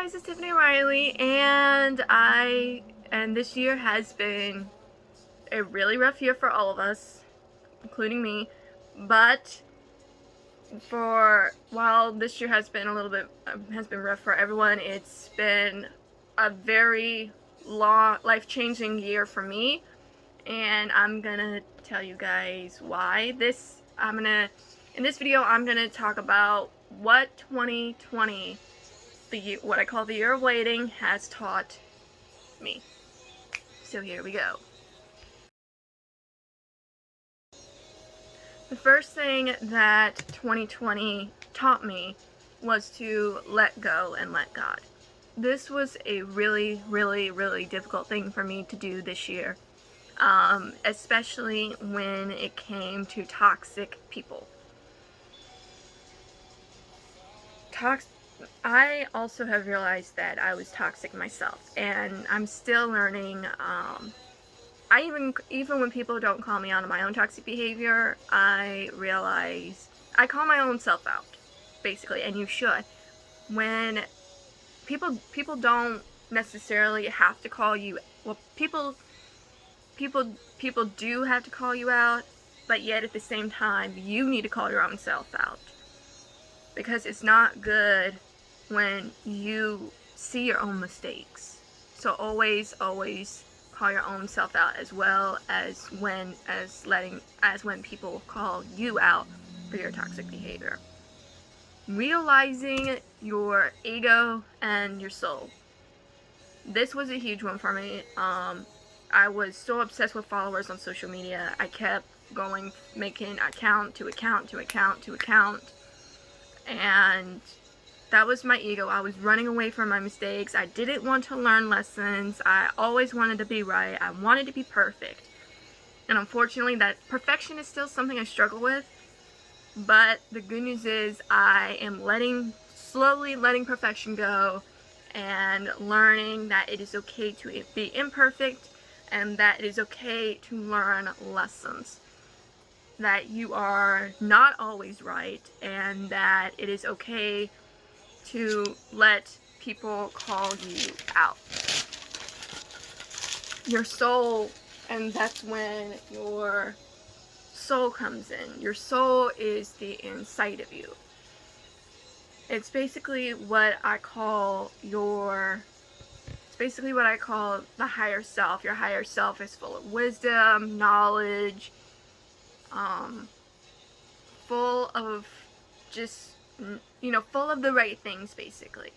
guys, it's Tiffany Riley, and this year has been a really rough year for all of us, including me. But while this year has been a little bit rough for everyone, it's been a very long, life-changing year for me, and I'm gonna tell you guys why. In this video, I'm gonna talk about what 2020, what I call the year of waiting, has taught me. So here we go. The first thing that 2020 taught me was to let go and let God. This was a really, really, really difficult thing for me to do this year, especially when it came to toxic people. I also have realized that I was toxic myself, and I'm still learning. Even when people don't call me out on my own toxic behavior, I realize I call my own self out, basically, and you should. When people don't necessarily have to call you. Well, people do have to call you out, but yet at the same time, you need to call your own self out, because it's not good when you see your own mistakes. So always call your own self out, as well as when people call you out for your toxic behavior. Realizing your ego and your soul. This was a huge one for me. I was so obsessed with followers on social media. I kept making account to account to account to account, and that was my ego. I was running away from my mistakes. I didn't want to learn lessons. I always wanted to be right. I wanted to be perfect. And unfortunately, that perfection is still something I struggle with. But the good news is I am slowly letting perfection go and learning that it is okay to be imperfect, and that it is okay to learn lessons. That you are not always right, and that it is okay to let people call you out. Your soul, and that's when your soul comes in. Your soul is the inside of you. It's basically what I call the higher self. Your higher self is full of wisdom, knowledge, full of full of the right things, basically.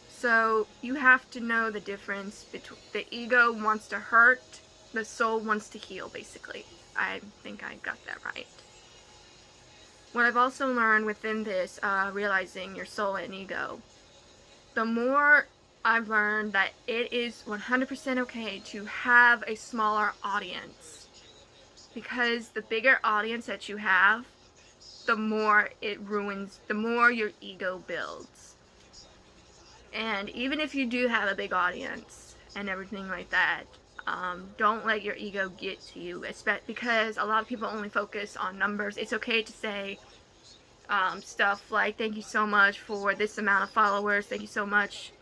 So you have to know the difference between the ego wants to hurt, the soul wants to heal, basically. I think I got that right. What I've also learned within this, realizing your soul and ego, the more I've learned that it is 100% okay to have a smaller audience. Because the bigger audience that you have, the more your ego builds. And even if you do have a big audience and everything like that, don't let your ego get to you, because a lot of people only focus on numbers. It's okay to say stuff like, thank you so much for this amount of followers, thank you so much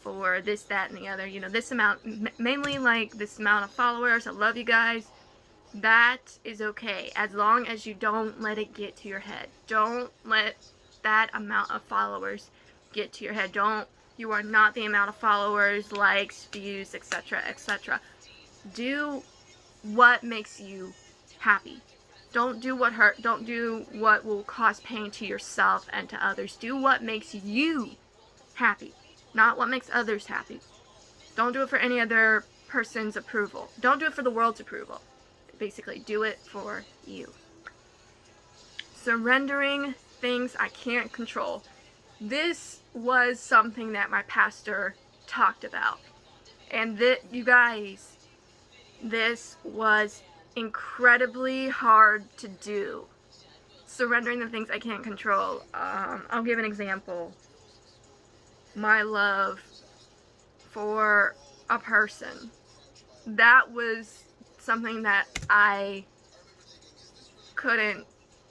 for this, that, and the other, this amount, mainly like this amount of followers, I love you guys. That is okay, as long as you don't let it get to your head. Don't let that amount of followers get to your head. You are not the amount of followers, likes, views, etc., etc. Do what makes you happy. Don't do what will cause pain to yourself and to others. Do what makes you happy, not what makes others happy. Don't do it for any other person's approval. Don't do it for the world's approval. Basically, do it for you. Surrendering things I can't control. This was something that my pastor talked about. And you guys, this was incredibly hard to do. Surrendering the things I can't control. I'll give an example. My love for a person. That was something that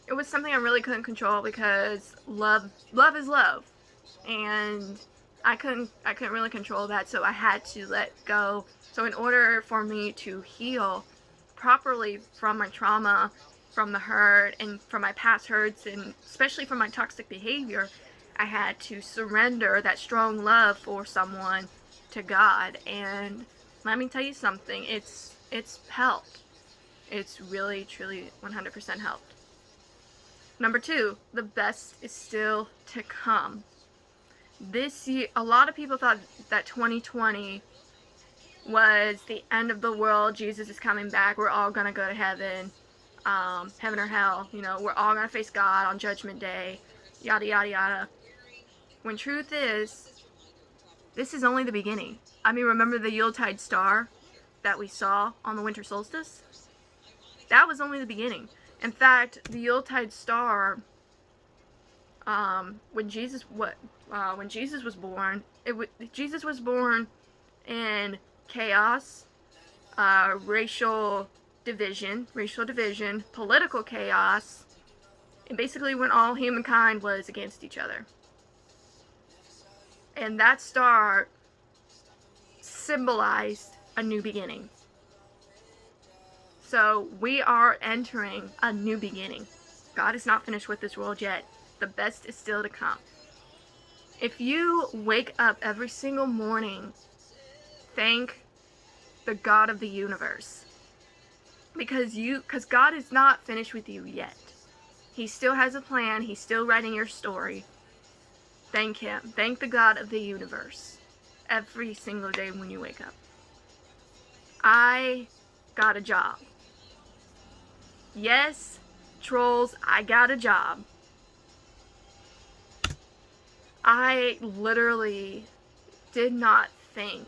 it was something I really couldn't control, because love is love, and I couldn't really control that, so I had to let go. So in order for me to heal properly from my trauma, from the hurt, and from my past hurts, and especially from my toxic behavior, I had to surrender that strong love for someone to God. And let me tell you something, it's helped. It's really, truly 100% helped. Number 2, the best is still to come. This year, a lot of people thought that 2020 was the end of the world. Jesus is coming back. We're all gonna go to heaven, heaven or hell. You know, we're all gonna face God on Judgment Day. Yada yada yada. When truth is, this is only the beginning. I mean, remember the Yuletide star that we saw on the winter solstice? That was only the beginning. In fact, the Yuletide star, when Jesus was born, Jesus was born in chaos, racial division, political chaos, and basically when all humankind was against each other. And that star symbolized a new beginning. So we are entering a new beginning. God is not finished with this world yet. The best is still to come. If you wake up every single morning, thank the God of the universe. Because God is not finished with you yet. He still has a plan. He's still writing your story. Thank Him. Thank the God of the universe every single day when you wake up. I got a job. Yes, trolls, I got a job. I literally did not think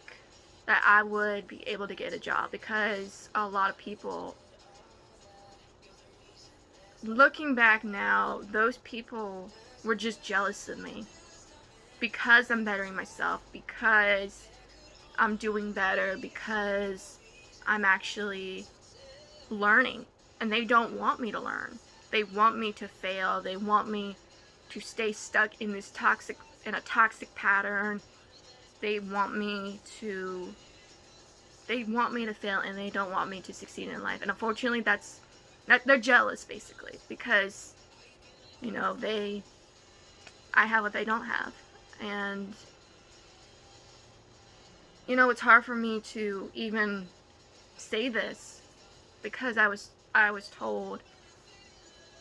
that I would be able to get a job because a lot of people, looking back now, those people were just jealous of me because I'm bettering myself, because I'm doing better, because I'm actually learning, and they don't want me to learn. They want me to fail. They want me to stay stuck in this toxic pattern. They want me to fail, and they don't want me to succeed in life. And unfortunately, they're jealous basically because, you know, I have what they don't have. And, you know, it's hard for me to even say this because I was told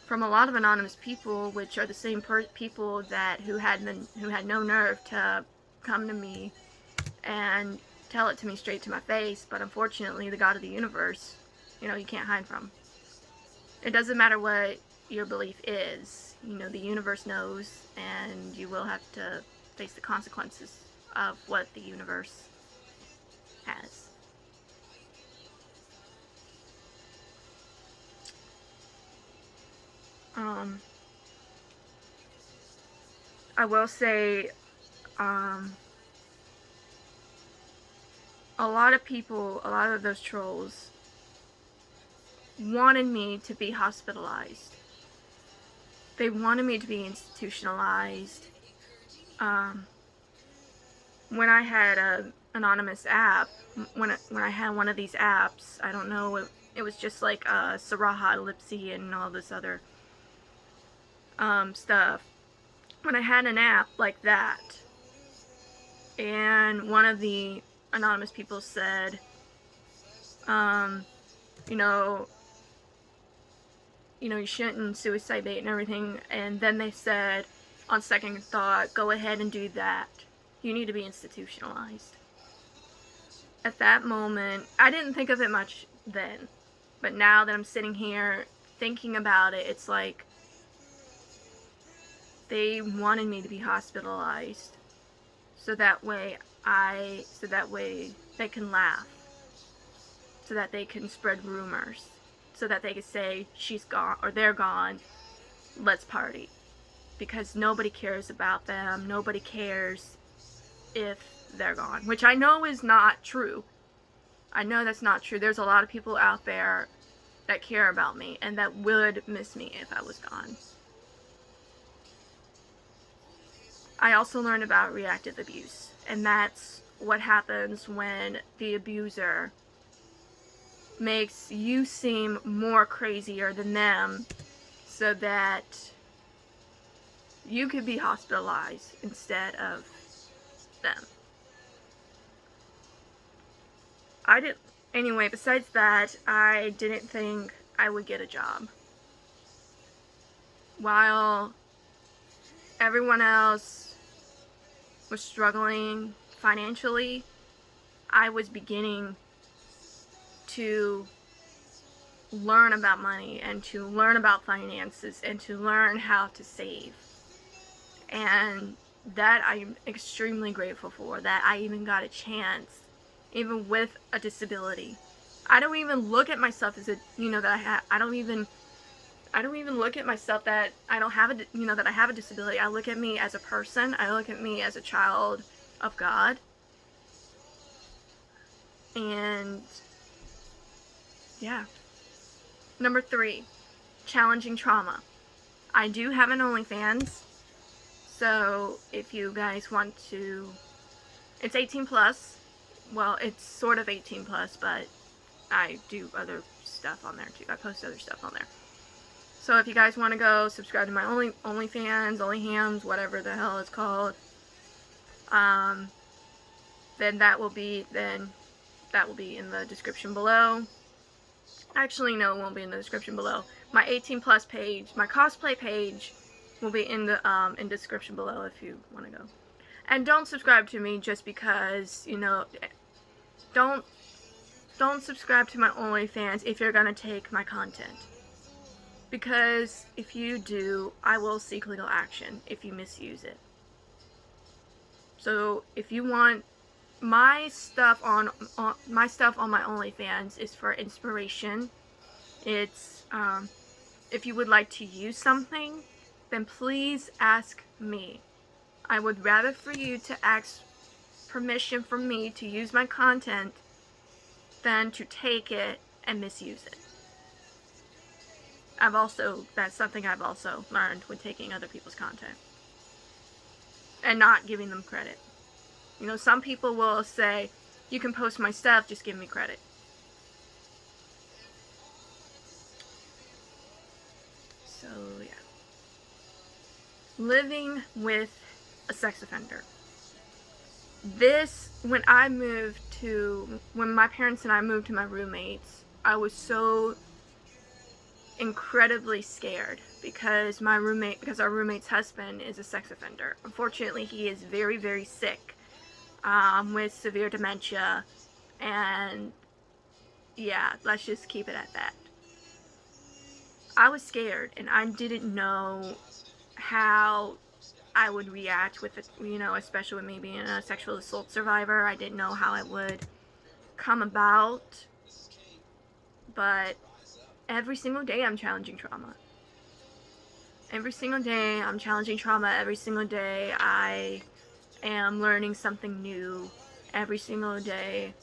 from a lot of anonymous people, which are the same people who had no nerve to come to me and tell it to me straight to my face. But unfortunately, the God of the universe, you know, you can't hide from. It doesn't matter what your belief is, you know, the universe knows, and you will have to face the consequences of what the universe has. I will say, a lot of those trolls wanted me to be hospitalized. They wanted me to be institutionalized. When I had an anonymous app, when I had one of these apps, I don't know, it was just like Saraha, Lipsy, and all this other stuff. When I had an app like that, and one of the anonymous people said, you know, you shouldn't suicide bait and everything, and then they said, on second thought, go ahead and do that. You need to be institutionalized. At that moment, I didn't think of it much then, but now that I'm sitting here thinking about it, it's like they wanted me to be hospitalized so that way they can laugh, so that they can spread rumors, so that they can say she's gone or they're gone, let's party. Because nobody cares about them, nobody cares if they're gone, which I know is not true. I know that's not true. There's a lot of people out there that care about me and that would miss me if I was gone. I also learned about reactive abuse, and that's what happens when the abuser makes you seem more crazier than them so that you could be hospitalized instead of them. Anyway, besides that, I didn't think I would get a job. While everyone else was struggling financially, I was beginning to learn about money and to learn about finances and to learn how to save. And that I'm extremely grateful for, that I even got a chance, even with a disability. I don't even look at myself as I don't even look at myself that I don't have that I have a disability. I look at me as a person. I look at me as a child of God. And yeah. Number 3, challenging trauma. I do have an OnlyFans. So if you guys want to, it's 18 plus. Well, it's sort of 18 plus, but I do other stuff on there too. I post other stuff on there. So if you guys want to go subscribe to my OnlyFans, OnlyHams, whatever the hell it's called, then that will be in the description below. Actually, no, it won't be in the description below. My 18 plus page, my cosplay page, will be in the description below if you want to go. And don't subscribe to me just because, don't subscribe to my OnlyFans if you're gonna take my content. Because if you do, I will seek legal action if you misuse it. So if you want my stuff on my OnlyFans is for inspiration. It's if you would like to use something, then please ask me. I would rather for you to ask permission from me to use my content than to take it and misuse it. That's something I've also learned when taking other people's content and not giving them credit. Some people will say, you can post my stuff, just give me credit. So, yeah. Living with a sex offender. When my parents and I moved to my roommates, I was so incredibly scared because our roommate's husband is a sex offender. Unfortunately, he is very, very sick. With severe dementia, and yeah, let's just keep it at that. I was scared, and I didn't know how I would react with it, especially with me being a sexual assault survivor. I didn't know how it would come about, but every single day I'm challenging trauma. Every single day I'm challenging trauma. Every single day I am learning something new every single day,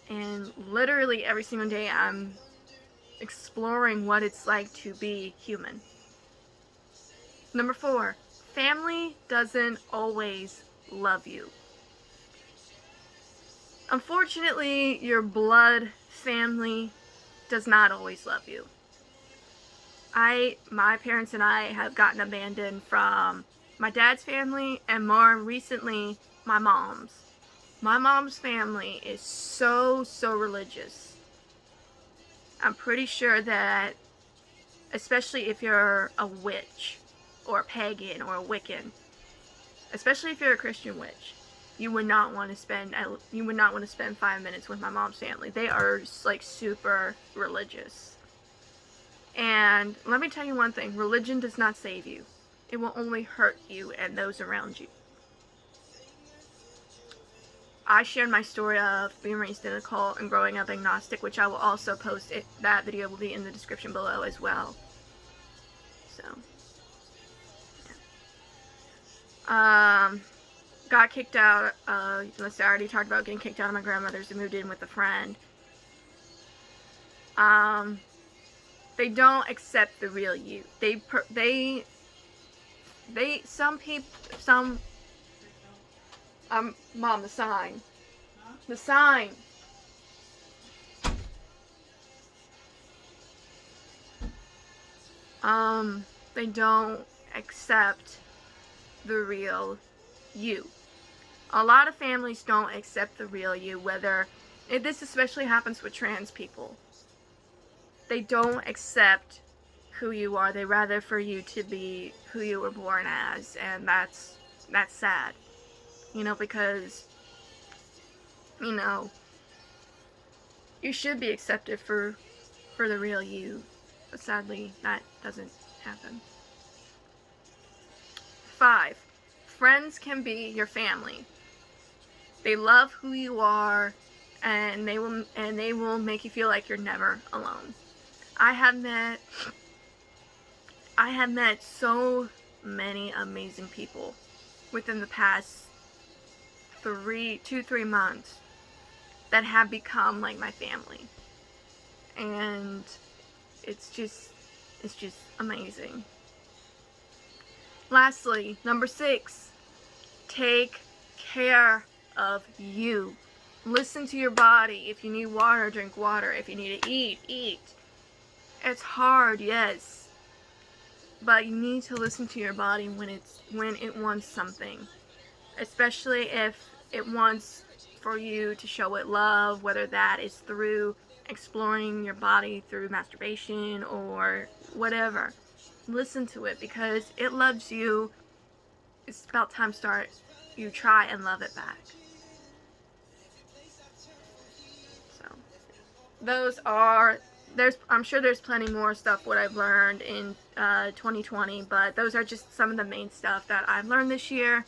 and literally every single day I'm exploring what it's like to be human. Number 4, family doesn't always love you. Unfortunately, your blood family does not always love you. My parents and I have gotten abandoned from my dad's family, and more recently, my mom's. My mom's family is so religious. I'm pretty sure that, especially if you're a witch, or a pagan, or a Wiccan, especially if you're a Christian witch, you would not want to spend 5 minutes with my mom's family. They are super religious. And let me tell you one thing, religion does not save you. It will only hurt you and those around you. I shared my story of being raised in a cult and growing up agnostic, which I will also post. That video will be in the description below as well. So, yeah. Got kicked out. I already talked about getting kicked out of my grandmother's and moved in with a friend. They don't accept the real you. Mom, the sign. The sign. They don't accept the real you. A lot of families don't accept the real you, this especially happens with trans people. They don't accept who you are. They rather for you to be who you were born as, and that's sad. Because, you should be accepted for the real you. But sadly, that doesn't happen. 5. Friends can be your family. They love who you are, and they will make you feel like you're never alone. I have met so many amazing people within the past 3 months that have become like my family. And it's just amazing. Lastly, number 6, take care of you. Listen to your body. If you need water, drink water. If you need to eat, eat. It's hard, yes, but you need to listen to your body when it wants something, especially if it wants for you to show it love, whether that is through exploring your body through masturbation or whatever. Listen to it because it loves you. It's about time you try and love it back. So I'm sure there's plenty more stuff what I've learned in 2020, but those are just some of the main stuff that I've learned this year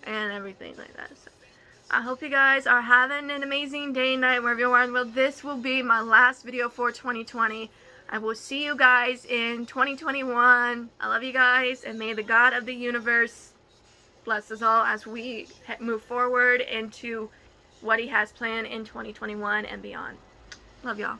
and everything like that. So I hope you guys are having an amazing day and night wherever you are in the world. This will be my last video for 2020. I will see you guys in 2021. I love you guys, and may the God of the universe bless us all as we move forward into what He has planned in 2021 and beyond. Love y'all.